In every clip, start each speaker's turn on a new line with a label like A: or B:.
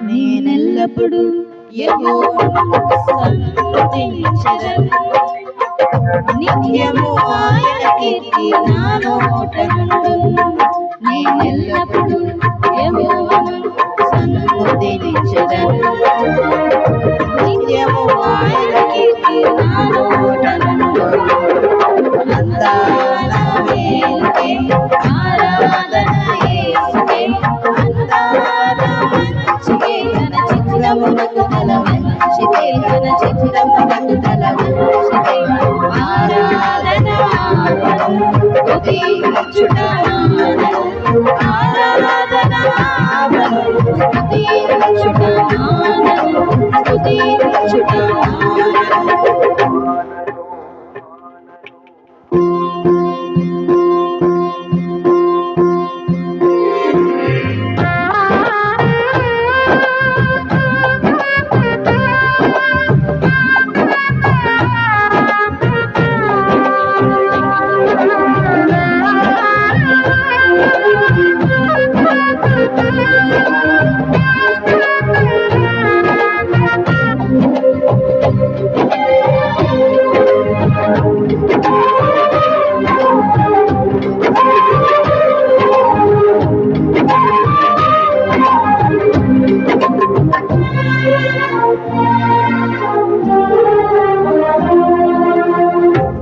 A: నేనెల్లప్పుడు యెహోవాను స్తుతించెదను, నిత్యము ఆయన కీర్తి నా నోట నుండును. నేనెల్లప్పుడు యెహోవాను స్తుతించెదను, నిత్యము ఆయన కీర్తి నా నోట నుండును. అంతా నా మేలుకే ఆరాధన యేసుకే, అంతా నా మంచికే, తన చిత్తమునకు తల వంచితే, తన చిత్తమునకు తల వంచితే, ఆరాధన స్తుతించుట మానను, ఆరాధన స్తుతించుట మానను, స్తుతించుట మానను.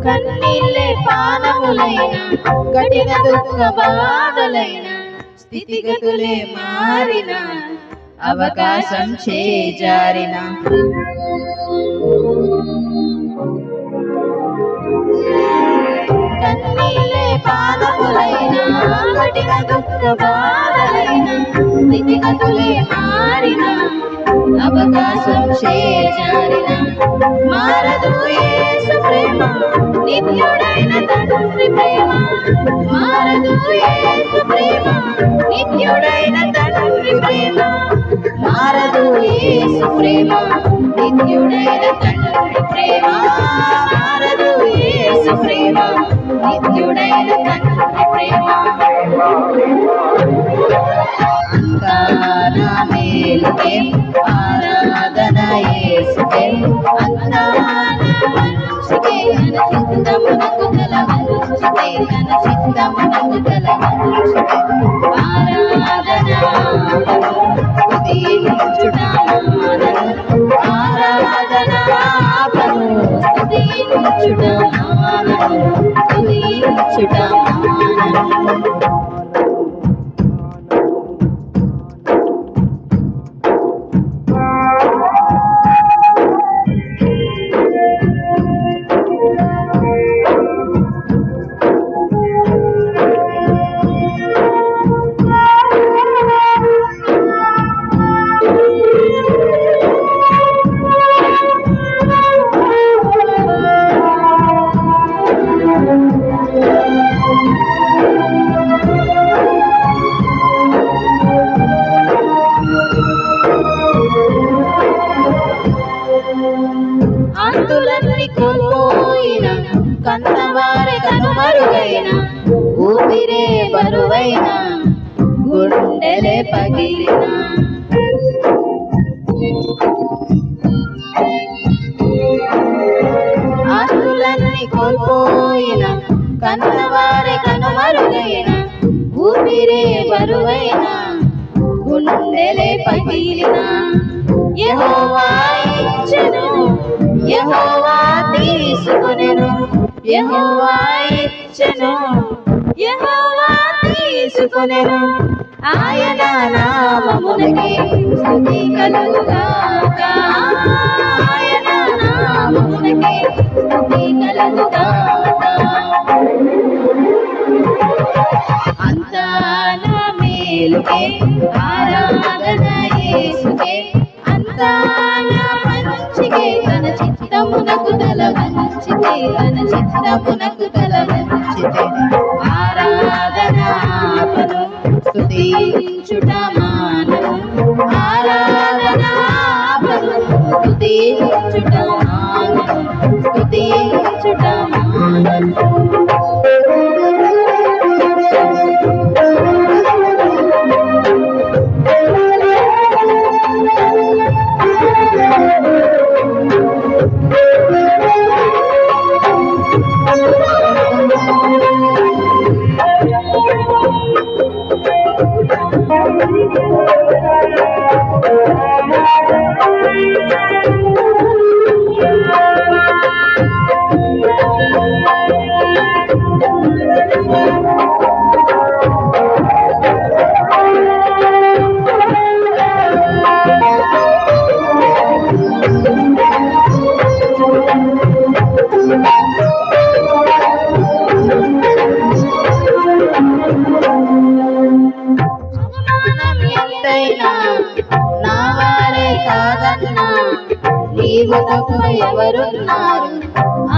A: కన్నీళ్ళే పానములైన, కఠిన దుఃఖ బాధలైన, స్థితిగతులే మారిన, అవకాశం చేజారిన, కన్నీళ్ళే పానములైన, కఠిన దుఃఖ బాధలైన, స్థితిగతులే మారిన, అవకాశం చేజారిన, మారదు యేసు ప్రేమ, నిత్యుడైన తండ్రి ప్రేమ, మారదు యేసు ప్రేమ, నిత్యుడైన తండ్రి ప్రేమ, మారదు యేసు ప్రేమ, నిత్యుడైన తండ్రి ప్రేమ, మారదు యేసు ప్రేమ, నిత్యుడైన తండ్రి ప్రేమ. అంతా నా మేలుకే ఆరాధన యేసుకే, అంతా నా మంచికే, తన చిత్తమునకు తల వంచితే, తన చిత్తమునకు తల వంచితే, ఆరాధన స్తుతించుట మానను, ఆరాధన స్తుతించుట మానను, స్తుతించుట మానను. ఆస్తులన్నీ కోల్పోయిన, కన్నవారి కనుమరుగైన, ఊపిరే బరువైన, గుండెలే పగిలిన, ఆస్తులన్నీ కోల్పోయిన, కన్నవారి కనుమరుగైన, ఊపిరే బరువైన, గుండెలే పగిలిన, యెహోవా ఇచ్చెను, యెహోవా తీసుకొనెను, యెహోవా ఇచ్చెను, యెహోవా తీసుకొనెను, ఆయన నామమునకే స్తుతి కలుగుగాక, ఆయన నామమునకే స్తుతి కలుగుగాక. అంతా నా మేలుకే ఆరాధన యేసుకే, అంతా నా మంచికే, తన చిత్తమునకు తల వంచితే, తన చిత్తమునకు తల వంచితే, ఆరాధన ఆపను, స్తుతించుట మానను, ఆరాధన ఆపను, స్తుతించుట మానను, స్తుతించుట మానను. నా వారే కాదన్నా, నీవు తప్ప ఎవరున్నారు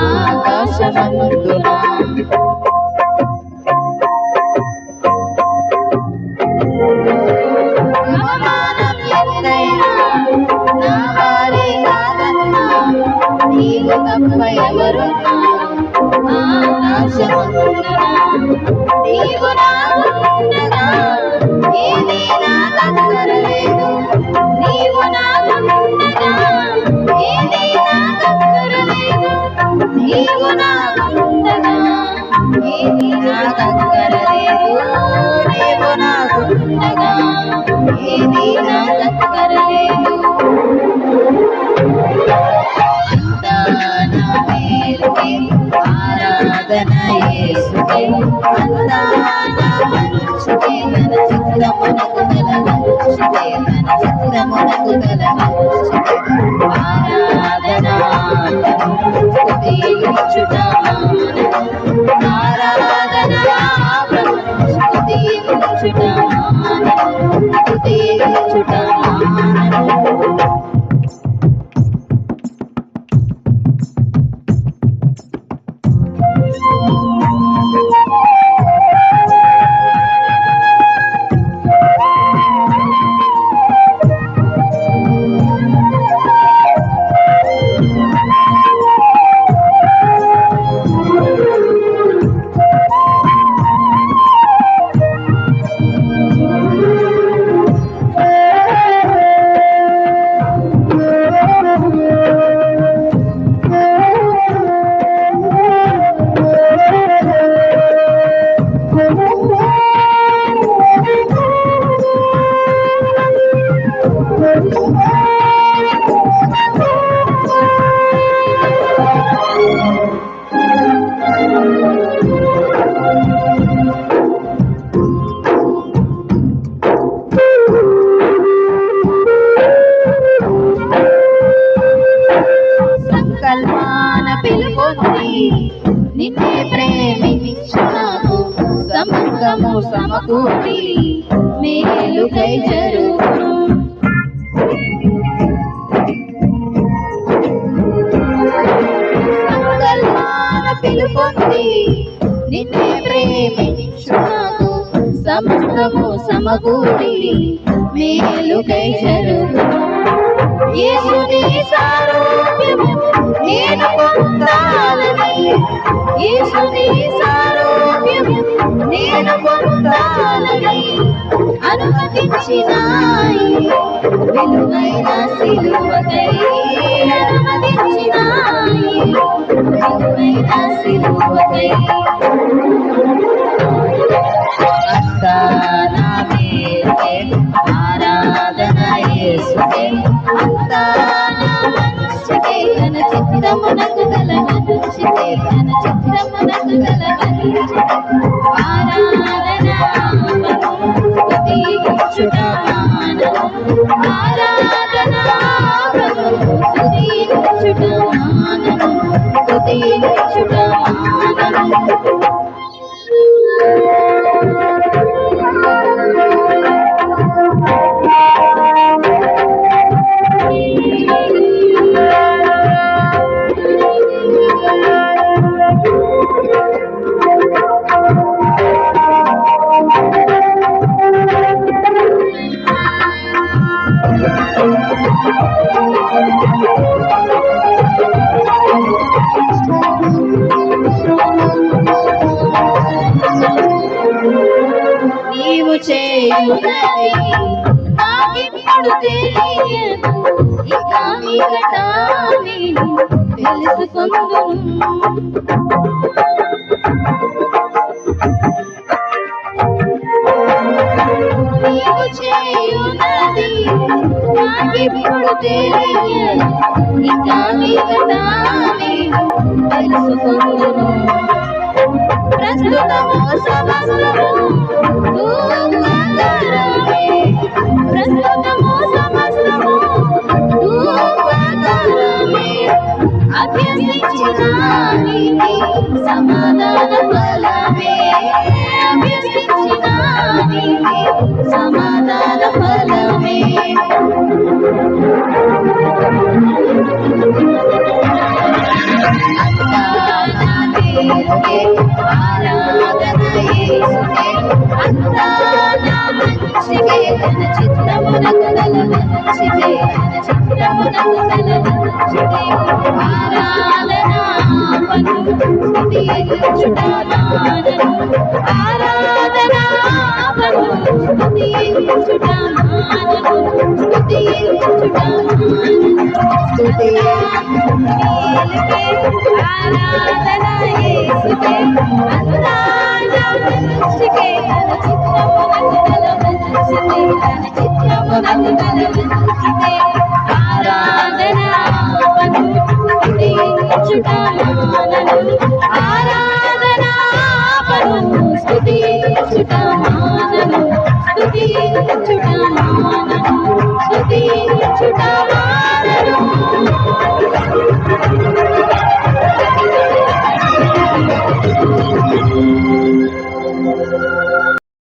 A: ఆకాశమందున. అవమానం ఎంతైనా నా వారే కాదన్నా, నీవు తప్ప ఎవరున్నారు ఆకాశమందున. నీవు నాకుండగా ఏదీ నాకక్కరలేదు, నీవు నాకుండగా ఏదీ నాకక్కరలేదు, నీవు నాకుండగా ఏదీ నాకక్కరలేదు, నీవు నాకుండగా ఏదీ నాకక్కరలేదు. అంతా నా మేలుకే ఆరాధన యేసుకే, అంతా నా మంచికే, తన చిత్తమునకు తల వంచితే, తన చిత్తమునకు తల వంచితే, ఆరాధన స్తుతించుట మానను, ఆరాధన స్తుతించుట మానను, స్తుతించుట మానను. సంకల్పాన పిలుపొంది నిన్నే ప్రేమించాకు, సమస్తము సమకూడి మేలుకై జరుగును. సంకల్పాన పిలుపొంది నిన్నే ప్రేమించాకు, సమస్తము సమకూడి మేలుకై జరుగును. యేసుని సారూప్యము నేను పొందాలని, యేసుని సారూప్యము నేను పొందాలని అనుమతించినాయి, విలువైన సిలువకై అనుమతించినాయి, విలువైన సిలువకై. అంతా నా మేలుకే ఆరాధన యేసుకే, అంతా నా మంచికే, తన చిత్తమునకు తల వంచితే, తన చిత్తమునకు నీవు చేయునది నాకిప్పుడు తెలియదు, ఇక మీదట నేను తెలుసుకొందును. నీవు చేయునది నాకిప్పుడు తెలియదు, ఇక మీదట నేను తెలుసుకొందును. ప్రస్తుతము సమస్తము దుఃఖకరమే, ప్రస్తుతము సమస్తము దుఃఖకరమే, అభ్యసించిన నీతి సమాధాన ఫలమే, అభ్యసించిన నీతి సమాధాన ఫలమే. ఆరాధన యేసుకే, అంతా నా మంచికే, తన చిత్తమునకు తల వంచితే, తన చిత్తమునకు తల వంచితే. ఆరాధన ఆపను, స్తుతించుట మానను, ఆరాధన ఆపను, స్తుతించుట మానను, స్తుతించుట మానను. ఆరాధన యేసుకే, అంతా నా మంచికే, తన చిత్తమునకు తల వంచితే, తన చిత్తమునకు తల వంచితే. ఆరాధన ఆపను, స్తుతించుట మానను, ఆరాధన ఆపను, స్తుతించుట మానను, స్తుతించుట మానను.